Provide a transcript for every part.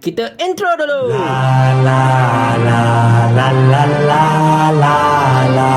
Kita intro dulu. La la la la la la la la.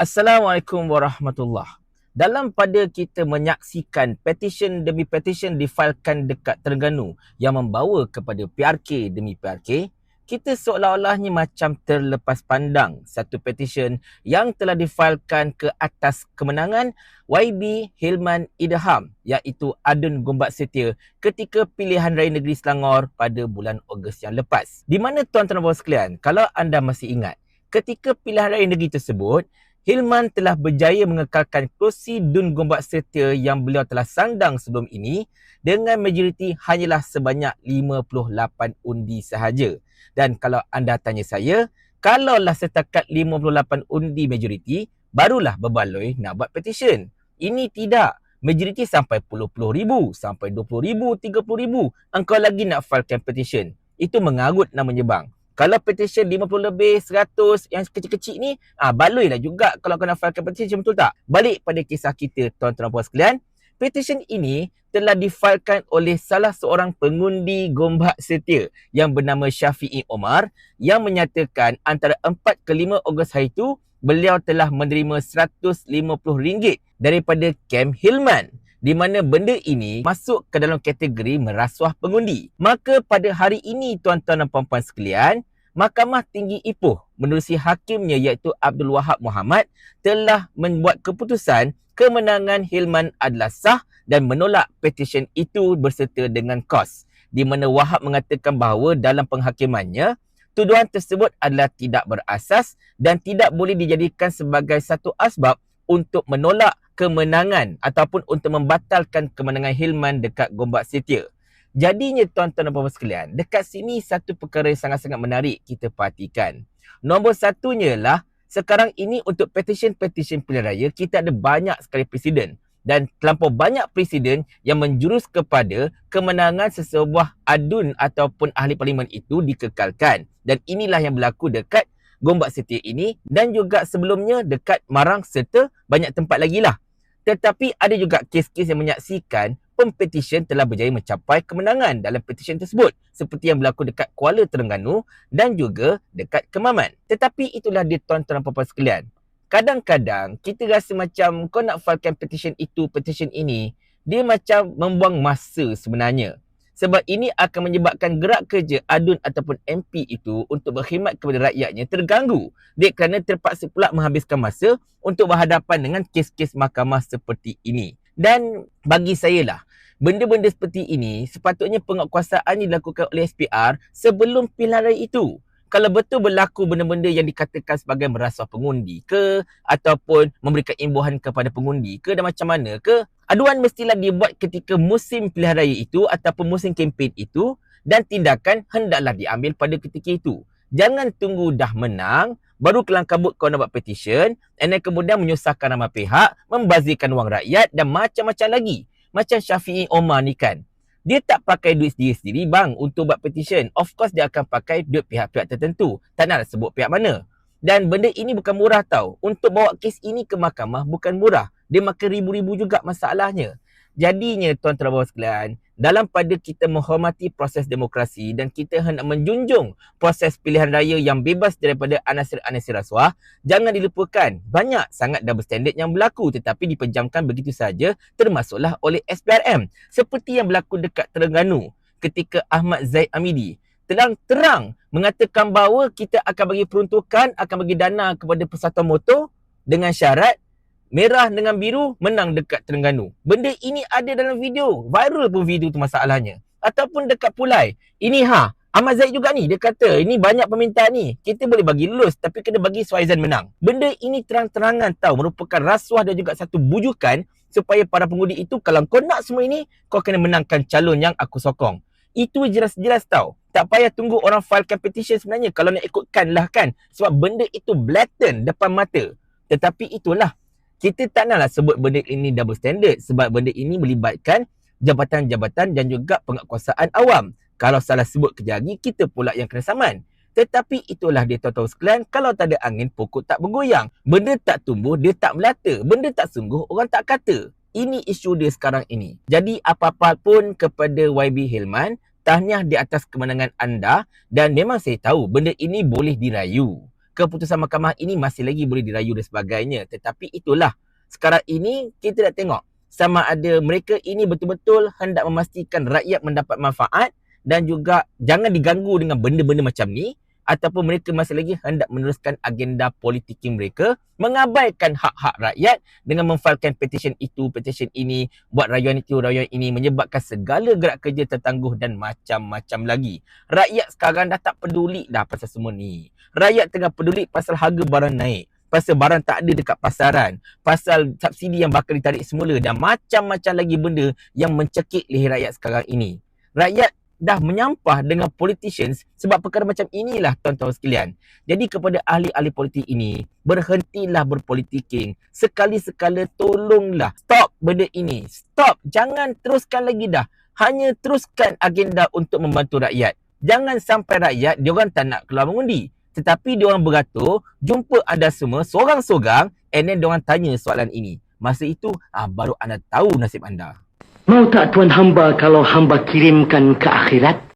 Assalamualaikum warahmatullahi. Dalam pada kita menyaksikan petisyen demi petisyen difailkan dekat Terengganu yang membawa kepada PRK demi PRK, kita seolah-olahnya macam terlepas pandang satu petisyen yang telah difailkan ke atas kemenangan YB Hilman Idham, iaitu Adun Gombak Setia ketika pilihan raya negeri Selangor pada bulan Ogos yang lepas. Di mana tuan-tuan dan puan sekalian, kalau anda masih ingat, ketika pilihan raya negeri tersebut, Hilman telah berjaya mengekalkan kerusi Dun Gombak Setia yang beliau telah sandang sebelum ini dengan majoriti hanyalah sebanyak 58 undi sahaja. Dan kalau anda tanya saya, kalaulah setakat 58 undi majoriti, barulah berbaloi nak buat petisyen. Ini tidak. Majoriti sampai puluh-puluh ribu, sampai 20 ribu, 30 ribu. Engkau lagi nak filekan petisyen. Itu mengarut namanya bang. Kalau petisyen 50 lebih, 100 yang kecil-kecil ni, baloi lah juga kalau kau nak filekan petisyen, betul tak? Balik pada kisah kita tuan-tuan dan puan sekalian, petisyen ini telah difailkan oleh salah seorang pengundi Gombak Setia yang bernama Syafi'i Omar yang menyatakan antara 4 ke 5 Ogos hari itu, beliau telah menerima RM150 daripada kem Hilman, di mana benda ini masuk ke dalam kategori merasuah pengundi. Maka pada hari ini tuan-tuan dan puan-puan sekalian, Mahkamah Tinggi Ipoh menerusi hakimnya iaitu Abdul Wahab Muhammad telah membuat keputusan kemenangan Hilman adalah sah dan menolak petisyen itu berserta dengan kos. Di mana Wahab mengatakan bahawa dalam penghakimannya, tuduhan tersebut adalah tidak berasas dan tidak boleh dijadikan sebagai satu asbab untuk menolak kemenangan ataupun untuk membatalkan kemenangan Hilman dekat Gombak Setia. Jadinya tuan-tuan dan puan-puan sekalian, dekat sini satu perkara yang sangat-sangat menarik kita perhatikan. Nombor satunya lah, sekarang ini untuk petisyen-petisyen pilihan raya, kita ada banyak sekali presiden. Dan terlampau banyak presiden yang menjurus kepada kemenangan sesebuah adun ataupun ahli parlimen itu dikekalkan. Dan inilah yang berlaku dekat Gombak Setia ini dan juga sebelumnya dekat Marang serta banyak tempat lagi lah. Tetapi ada juga kes-kes yang menyaksikan pempetisyen telah berjaya mencapai kemenangan dalam petisyen tersebut, seperti yang berlaku dekat Kuala Terengganu dan juga dekat Kemaman. Tetapi itulah dia tuan-tuan dan puan-puan sekalian. Kadang-kadang kita rasa macam kau nak filekan petisyen itu, petisyen ini, dia macam membuang masa sebenarnya. Sebab ini akan menyebabkan gerak kerja adun ataupun MP itu untuk berkhidmat kepada rakyatnya terganggu. Dia kerana terpaksa pula menghabiskan masa untuk berhadapan dengan kes-kes mahkamah seperti ini. Dan bagi saya lah, benda-benda seperti ini sepatutnya penguatkuasaannya dilakukan oleh SPR sebelum pilihan raya itu. Kalau betul berlaku benda-benda yang dikatakan sebagai merasuah pengundi ke ataupun memberikan imbuhan kepada pengundi ke dan macam mana ke, aduan mestilah dibuat ketika musim pilihan raya itu ataupun musim kempen itu dan tindakan hendaklah diambil pada ketika itu. Jangan tunggu dah menang baru kelang kabut kau nak buat petisyen dan kemudian menyusahkan ramai pihak, membazirkan wang rakyat dan macam-macam lagi. Macam Syafi'i Omar ni kan, dia tak pakai duit sendiri-sendiri bang untuk buat petisyen. Of course dia akan pakai duit pihak-pihak tertentu. Tak nak sebut pihak mana. Dan benda ini bukan murah tau. Untuk bawa kes ini ke mahkamah bukan murah. Dia makan ribu-ribu juga masalahnya. Jadinya tuan-tuan dan puan sekalian, dalam pada kita menghormati proses demokrasi dan kita hendak menjunjung proses pilihan raya yang bebas daripada anasir-anasir rasuah, jangan dilupakan banyak sangat double standard yang berlaku tetapi dipejamkan begitu saja, termasuklah oleh SPRM. Seperti yang berlaku dekat Terengganu ketika Ahmad Zaid Amidi terang-terang mengatakan bahawa kita akan bagi peruntukan, akan bagi dana kepada persatuan motor dengan syarat merah dengan biru menang dekat Terengganu. Benda ini ada dalam video. Viral pun video tu masalahnya. Ataupun dekat Pulai. Ini Ahmad Zaid juga ni. Dia kata ini banyak permintaan ni. Kita boleh bagi lulus tapi kena bagi Suhaizan menang. Benda ini terang-terangan tahu merupakan rasuah dan juga satu bujukan supaya para pengundi itu kalau kau nak semua ini, kau kena menangkan calon yang aku sokong. Itu jelas-jelas tahu. Tak payah tunggu orang filekan petition sebenarnya kalau nak ikutkan lah kan. Sebab benda itu blatant depan mata. Tetapi itulah, kita tak naklah sebut benda ini double standard sebab benda ini melibatkan jabatan-jabatan dan juga penguatkuasaan awam. Kalau salah sebut kejap lagi, kita pula yang kena saman. Tetapi itulah dia tuan-tuan sekalian, kalau tak ada angin, pokok tak bergoyang. Benda tak tumbuh, dia tak melata. Benda tak sungguh, orang tak kata. Ini isu dia sekarang ini. Jadi apa-apa pun kepada YB Hilman, Tahniah di atas kemenangan anda dan memang saya tahu benda ini boleh dirayu. Keputusan mahkamah ini masih lagi boleh dirayu dan sebagainya. Tetapi itulah, sekarang ini kita nak tengok sama ada mereka ini betul-betul hendak memastikan rakyat mendapat manfaat dan juga jangan diganggu dengan benda-benda macam ni, ataupun mereka masih lagi hendak meneruskan agenda politik mereka, mengabaikan hak-hak rakyat dengan memfailkan petisyen itu, petisyen ini, buat rayuan itu, rayuan ini, menyebabkan segala gerak kerja tertangguh dan macam-macam lagi. Rakyat sekarang dah tak peduli dah pasal semua ni. Rakyat tengah peduli pasal harga barang naik, pasal barang tak ada dekat pasaran, pasal subsidi yang bakal ditarik semula dan macam-macam lagi benda yang mencekik leher rakyat sekarang ini. Rakyat dah menyampah dengan politicians sebab perkara macam inilah tuan-tuan sekalian. Jadi kepada ahli-ahli politik ini, berhentilah berpolitiking. Sekali-sekala tolonglah stop benda ini. Stop. Jangan teruskan lagi dah. Hanya teruskan agenda untuk membantu rakyat. Jangan sampai rakyat, diorang tak nak keluar mengundi. Tetapi diorang beratur, jumpa anda semua seorang-seorang and then diorang tanya soalan ini. Masa itu, baru anda tahu nasib anda. Mau tak tuan hamba kalau hamba kirimkan ke akhirat?